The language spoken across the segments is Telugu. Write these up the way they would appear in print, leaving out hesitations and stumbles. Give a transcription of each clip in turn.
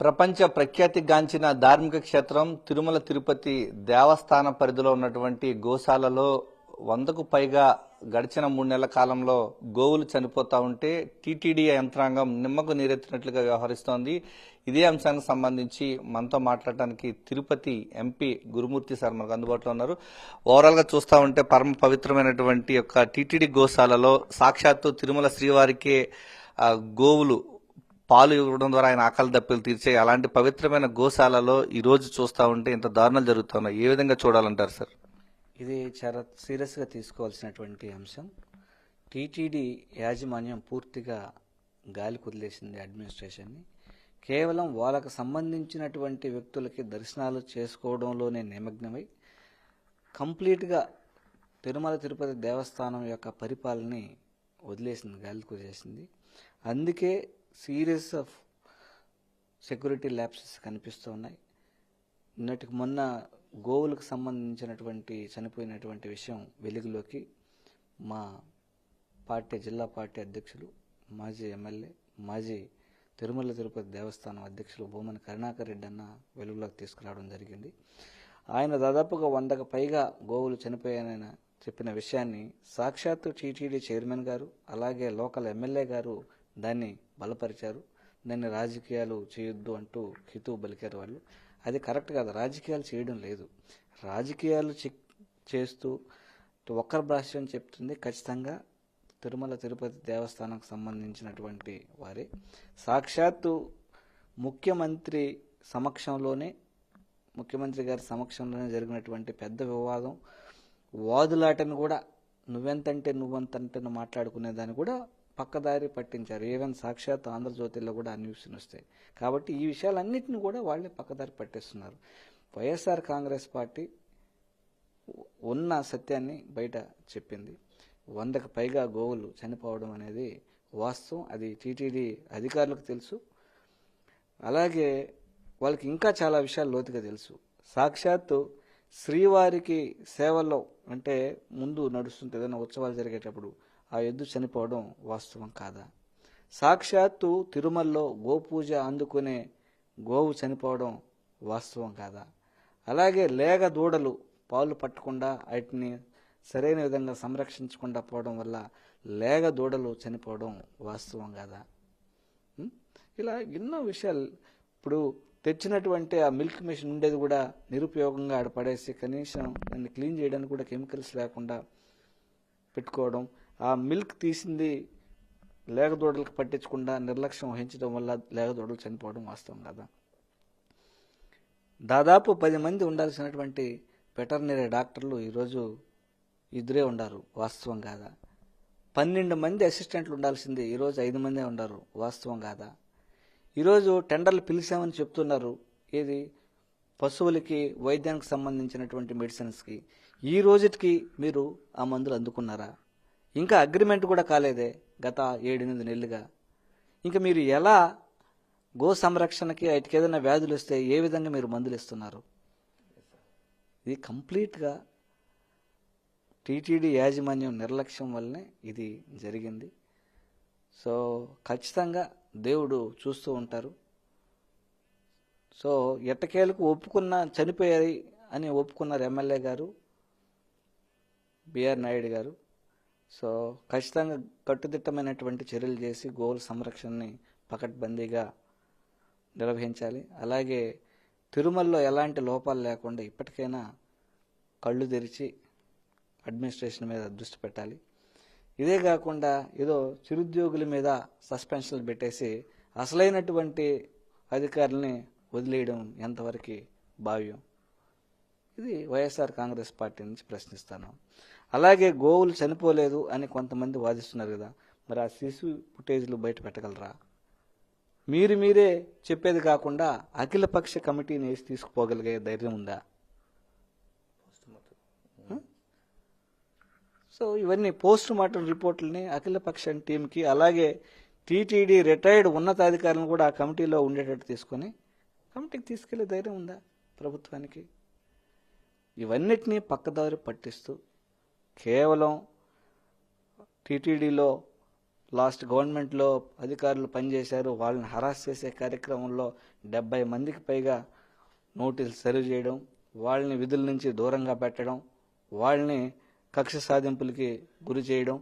ప్రపంచ ప్రఖ్యాతిగాంచిన ధార్మిక క్షేత్రం తిరుమల తిరుపతి దేవస్థాన పరిధిలో ఉన్నటువంటి గోశాలలో 100కు పైగా గడిచిన 3 నెలల కాలంలో గోవులు చనిపోతా ఉంటే టీటీడీ యంత్రాంగం నిమ్మకు నీరెత్తినట్లుగా వ్యవహరిస్తోంది. ఇదే అంశానికి సంబంధించి మనతో మాట్లాడటానికి తిరుపతి ఎంపీ గురుమూర్తి సార్ మనకు అందుబాటులో ఉన్నారు. ఓవరాల్ గా చూస్తా ఉంటే పరమ పవిత్రమైనటువంటి యొక్క టీటీడీ గోశాలలో సాక్షాత్తు తిరుమల శ్రీవారికే గోవులు పాలు ఇవ్వడం ద్వారా ఆయన ఆకలి దప్పులు తీర్చే అలాంటి పవిత్రమైన గోశాలలో ఈ రోజు చూస్తా ఉంటే ఇంత దారుణాలు జరుగుతున్నాయి. ఏ విధంగా చూడాలంటారు సార్? ఇది చాలా సీరియస్గా తీసుకోవాల్సినటువంటి అంశం. టీటీడీ యాజమాన్యం పూర్తిగా గాలి కుదిలేసింది అడ్మినిస్ట్రేషన్ని. కేవలం వాళ్ళకు సంబంధించినటువంటి వ్యక్తులకి దర్శనాలు చేసుకోవడంలోనే నిమగ్నమై కంప్లీట్గా తిరుమల తిరుపతి దేవస్థానం యొక్క పరిపాలనని వదిలేసింది, గాలి కుదిలేసింది. అందుకే సీరియస్ ఆఫ్ సెక్యూరిటీ ల్యాప్సెస్ కనిపిస్తూ ఉన్నాయి. నిన్నటికి మొన్న గోవులకు సంబంధించినటువంటి చనిపోయినటువంటి విషయం వెలుగులోకి మా పార్టీ జిల్లా పార్టీ అధ్యక్షులు, మాజీ ఎమ్మెల్యే, మాజీ తిరుమల తిరుపతి దేవస్థానం అధ్యక్షులు భూమన కరుణాకర్ రెడ్డి అన్న వెలుగులోకి తీసుకురావడం జరిగింది. ఆయన దాదాపుగా 100కు పైగా గోవులు చనిపోయాయని చెప్పిన విషయాన్ని సాక్షాత్తు టీటీడీ చైర్మన్ గారు అలాగే లోకల్ ఎమ్మెల్యే గారు దాన్ని బలపరిచారు. దాన్ని రాజకీయాలు చేయొద్దు అంటూ హితవు పలికారు వాళ్ళు. అది కరెక్ట్ కాదు, రాజకీయాలు చేయడం లేదు. రాజకీయాలు చేస్తూ ఒక్కరి భాష్యం చెప్తుంది ఖచ్చితంగా తిరుమల తిరుపతి దేవస్థానానికి సంబంధించినటువంటి వారే. సాక్షాత్తు ముఖ్యమంత్రి గారి సమక్షంలోనే జరిగినటువంటి పెద్ద వివాదం, వాదులాటను కూడా నువ్వెంతంటే మాట్లాడుకునేదాన్ని కూడా పక్కదారి పట్టించారు. ఈవెన్ సాక్షాత్ ఆంధ్రజ్యోతిలో కూడా ఆ న్యూస్ వస్తాయి. కాబట్టి ఈ విషయాలన్నింటినీ కూడా వాళ్ళే పక్కదారి పట్టిస్తున్నారు. వైఎస్ఆర్ కాంగ్రెస్ పార్టీ ఉన్న సత్యాన్ని బయట చెప్పింది. 100కు పైగా గోవులు చనిపోవడం అనేది వాస్తవం. అది టీటీడీ అధికారులకు తెలుసు. అలాగే వాళ్ళకి ఇంకా చాలా విషయాలు లోతుగా తెలుసు. సాక్షాత్తు శ్రీవారికి సేవల్లో అంటే ముందు నడుస్తుంటే ఏదైనా ఉత్సవాలు జరిగేటప్పుడు ఆ ఎద్దు చనిపోవడం వాస్తవం కాదా? సాక్షాత్తు తిరుమలలో గోపూజ అందుకునే గోవు చనిపోవడం వాస్తవం కాదా? అలాగే లేగ దూడలు పాలు పట్టకుండా వాటిని సరైన విధంగా సంరక్షించకుండా పోవడం వల్ల లేగ దూడలు చనిపోవడం వాస్తవం కాదా? ఇలా ఎన్నో విషయాలు. ఇప్పుడు తెచ్చినటువంటి ఆ మిల్క్ మిషన్ ఉండేది కూడా నిరుపయోగంగా ఆడ పడేసి కనీసం దాన్ని క్లీన్ చేయడానికి కూడా కెమికల్స్ లేకుండా పెట్టుకోవడం, ఆ మిల్క్ తీసింది లేగదూడలకు పట్టించకుండా నిర్లక్ష్యం వహించడం వల్ల లేగదూడలు చనిపోవడం వాస్తవం కదా? దాదాపు 10 మంది ఉండాల్సినటువంటి వెటర్నరీ డాక్టర్లు ఈరోజు 2 ఉండారు, వాస్తవం కాదా? 12 మంది అసిస్టెంట్లు ఉండాల్సింది ఈరోజు 5 మందే ఉండారు, వాస్తవం కాదా? ఈరోజు టెండర్లు పిలిచామని చెప్తున్నారు. ఏది పశువులకి వైద్యానికి సంబంధించినటువంటి మెడిసిన్స్కి. ఈ రోజుకి మీరు ఆ మందులు అందుకున్నారా? ఇంకా అగ్రిమెంట్ కూడా కాలేదే గత 7-8 నెలలుగా. ఇంకా మీరు ఎలా గో సంరక్షణకి వాటికి ఏదైనా వ్యాధులు వస్తే ఏ విధంగా మీరు మందులు ఇస్తున్నారు? ఇది కంప్లీట్గా టీటీడీ యాజమాన్యం నిర్లక్ష్యం వల్లనే ఇది జరిగింది. సో ఖచ్చితంగా దేవుడు చూస్తూ ఉంటారు. సో ఎట్టకేలకు చనిపోయాయి అని ఒప్పుకున్నారు ఎమ్మెల్యే గారు, బిఆర్ నాయుడు గారు. సో ఖచ్చితంగా కట్టుదిట్టమైనటువంటి చర్యలు చేసి గోవుల సంరక్షణని పకడ్బందీగా నిర్వహించాలి. అలాగే తిరుమలలో ఎలాంటి లోపాలు లేకుండా ఇప్పటికైనా కళ్ళు తెరిచి అడ్మినిస్ట్రేషన్ మీద దృష్టి పెట్టాలి. ఇదే కాకుండా ఏదో చిరుద్యోగుల మీద సస్పెన్షన్లు పెట్టేసి అసలైనటువంటి అధికారులని వదిలేయడం ఎంతవరకు భావ్యం? ఇది వైఎస్ఆర్ కాంగ్రెస్ పార్టీ నుంచి ప్రశ్నిస్తాను. అలాగే గోవులు చనిపోలేదు అని కొంతమంది వాదిస్తున్నారు కదా, మరి ఆ శిశు ఫుటేజ్లు బయట పెట్టగలరా? మీరే చెప్పేది కాకుండా అఖిలపక్ష కమిటీని వేసి తీసుకుపోగలిగే ధైర్యం ఉందా? సో ఇవన్నీ పోస్ట్ మార్టం రిపోర్టులని అఖిలపక్ష టీంకి అలాగే టీటీడీ రిటైర్డ్ ఉన్నతాధికారులను కూడా ఆ కమిటీలో ఉండేటట్టు తీసుకొని కమిటీకి తీసుకెళ్లే ధైర్యం ఉందా ప్రభుత్వానికి? ఇవన్నిటినీ పక్కదారి పట్టిస్తూ కేవలం టీటీడీలో లాస్ట్ గవర్నమెంట్లో అధికారులు పనిచేశారు, వాళ్ళని హరాస్ చేసే కార్యక్రమంలో 70 మందికి పైగా నోటీసులు సర్వ్ చేయడం, వాళ్ళని విధుల నుంచి దూరంగా పెట్టడం, వాళ్ళని కక్ష సాధింపులకి గురి చేయడం,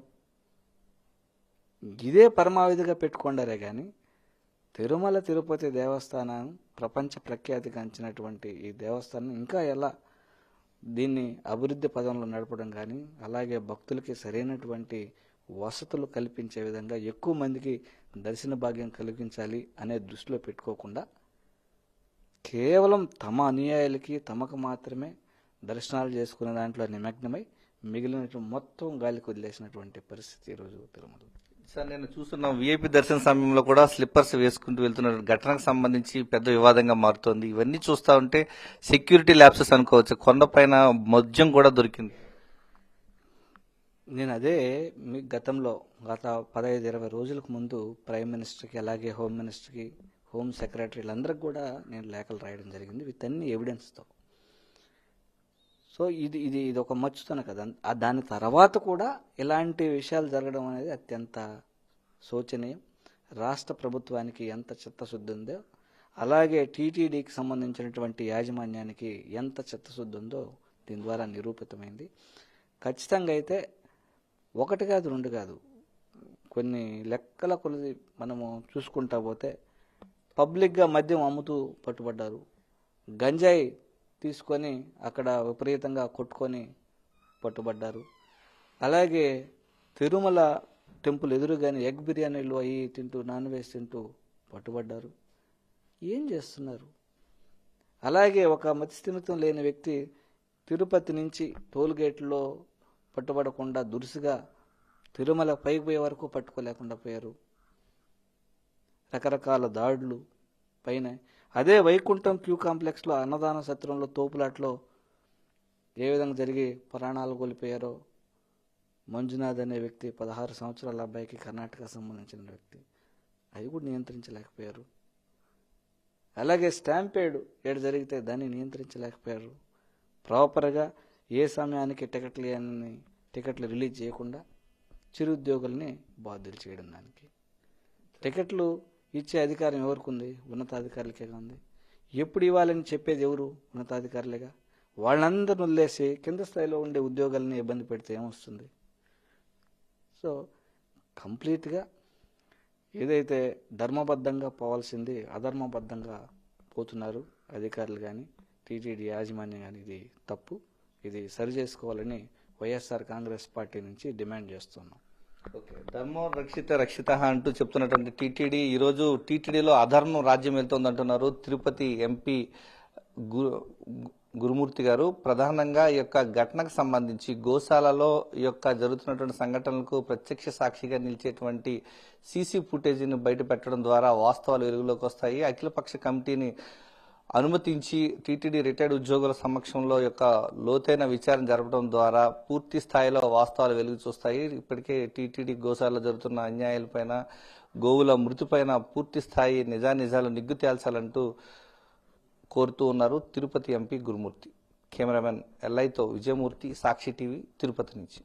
ఇదే పరమావధిగా పెట్టుకుండారే కానీ తిరుమల తిరుపతి దేవస్థానం ప్రపంచ ప్రఖ్యాతిగాంచినటువంటి ఈ దేవస్థానం ఇంకా ఎలా దీన్ని అభివృద్ధి పదంలో నడపడం కానీ, అలాగే భక్తులకి సరైనటువంటి వసతులు కల్పించే విధంగా ఎక్కువ మందికి దర్శన భాగ్యం కలిగించాలి అనే దృష్టిలో పెట్టుకోకుండా కేవలం తమ అనుయాయులకి తమకు మాత్రమే దర్శనాలు చేసుకునే దాంట్లో నిమగ్నమై మిగిలిన మొత్తం గాలికి వదిలేసినటువంటి పరిస్థితి ఈరోజు తిరుమల. సార్, నేను చూస్తున్నాం విఐపి దర్శన సమయంలో కూడా స్లిప్పర్స్ వేసుకుంటూ వెళ్తున్న ఘటనకు సంబంధించి పెద్ద వివాదంగా మారుతోంది. ఇవన్నీ చూస్తా ఉంటే సెక్యూరిటీ ల్యాప్సెస్ అనుకోవచ్చు. కొండపైన మద్యం కూడా దొరికింది. నేను అదే మీ గత 15-20 రోజులకు ముందు ప్రైమ్ మినిస్టర్కి, అలాగే హోమ్ మినిస్టర్కి, హోమ్ సెక్రటరీలందరికీ కూడా నేను లేఖలు రాయడం జరిగింది విత్ అన్ని ఎవిడెన్స్తో. సో ఇది ఒక మచ్చుతన కదా. దాని తర్వాత కూడా ఇలాంటి విషయాలు జరగడం అనేది అత్యంత శోచనీయం. రాష్ట్ర ప్రభుత్వానికి ఎంత చిత్తశుద్ధి ఉందో, అలాగే టీటీడీకి సంబంధించినటువంటి యాజమాన్యానికి ఎంత చిత్తశుద్ధి ఉందో దీని ద్వారా నిరూపితమైంది. ఖచ్చితంగా అయితే 1 కాదు 2 కాదు, కొన్ని లెక్కల కొలది మనము చూసుకుంటా పోతే పబ్లిక్గా మద్యం అమ్ముతూ పట్టుబడ్డారు, గంజాయి తీసుకొని అక్కడ విపరీతంగా కొట్టుకొని పట్టుబడ్డారు, అలాగే తిరుమల టెంపుల్ ఎదురుగానే ఎగ్ బిర్యానీలు అవి తింటూ నాన్ వెజ్ తింటూ పట్టుబడ్డారు. ఏం చేస్తున్నారు? అలాగే ఒక మతిస్థిమితం లేని వ్యక్తి తిరుపతి నుంచి టోల్ గేట్లో పట్టుబడకుండా దురుసుగా తిరుమల పైకి పోయే వరకు పట్టుకోలేకుండా పోయారు. రకరకాల దాడులు పైన అదే వైకుంఠం క్యూ కాంప్లెక్స్లో అన్నదాన సత్రంలో తోపులాట్లో ఏ విధంగా జరిగి ప్రాణాలు కోల్పోయారో మంజునాథ్ అనే వ్యక్తి, 16 సంవత్సరాల అబ్బాయికి, కర్ణాటక సంబంధించిన వ్యక్తి, అవి కూడా నియంత్రించలేకపోయారు. అలాగే స్టాంపేడ్ ఏడు జరిగితే దాన్ని నియంత్రించలేకపోయారు. ప్రాపర్గా ఏ సమయానికి టికెట్లు రిలీజ్ చేయకుండా చిరుద్యోగుల్ని బాధ్యులు చేయడం. దానికి టికెట్లు ఇచ్చే అధికారం ఎవరికి ఉంది? ఉన్నతాధికారులకే ఉంది. ఎప్పుడు ఇవ్వాలని చెప్పేది ఎవరు? ఉన్నతాధికారులేగా. వాళ్ళందరిని వదిలేసి కింద స్థాయిలో ఉండే ఉద్యోగాలని ఇబ్బంది పెడితే ఏమొస్తుంది? సో కంప్లీట్గా ఏదైతే ధర్మబద్ధంగా పోవాల్సింది అధర్మబద్ధంగా పోతున్నారు అధికారులు కానీ, టీటీడీ యాజమాన్యం కానీ. ఇది తప్పు. ఇది సరి చేసుకోవాలని వైఎస్ఆర్ కాంగ్రెస్ పార్టీ నుంచి డిమాండ్ చేస్తున్నాం. ఓకే, ధర్మం రక్షిత అంటూ చెప్తున్నటువంటి టీటీడీ ఈరోజు టీటీడీలో అధర్మం రాజ్యం వెళ్తోంది అంటున్నారు తిరుపతి ఎంపీ గురుమూర్తి గారు. ప్రధానంగా ఈ యొక్క ఘటనకు సంబంధించి గోశాలలో ఈ యొక్క జరుగుతున్నటువంటి సంఘటనలకు ప్రత్యక్ష సాక్షిగా నిలిచేటువంటి సీసీ ఫుటేజీని బయట పెట్టడం ద్వారా వాస్తవాలు వెలుగులోకి వస్తాయి. అఖిలపక్ష కమిటీని అనుమతించి టీటీడీ రిటైర్డ్ ఉద్యోగుల సమక్షంలో యొక్క లోతైన విచారణ జరపడం ద్వారా పూర్తి స్థాయిలో వాస్తవాలు వెలుగు చూస్తాయి. ఇప్పటికే టీటీడీ గోశాలలో జరుగుతున్న అన్యాయాలపైన, గోవుల మృతిపైన పూర్తి స్థాయి నిజాలు నిగ్గు తేల్చాలంటూ కోరుతూ ఉన్నారు తిరుపతి ఎంపీ గురుమూర్తి. కెమెరామెన్ ఎల్ఐతో విజయమూర్తి, సాక్షి టీవీ, తిరుపతి నుంచి.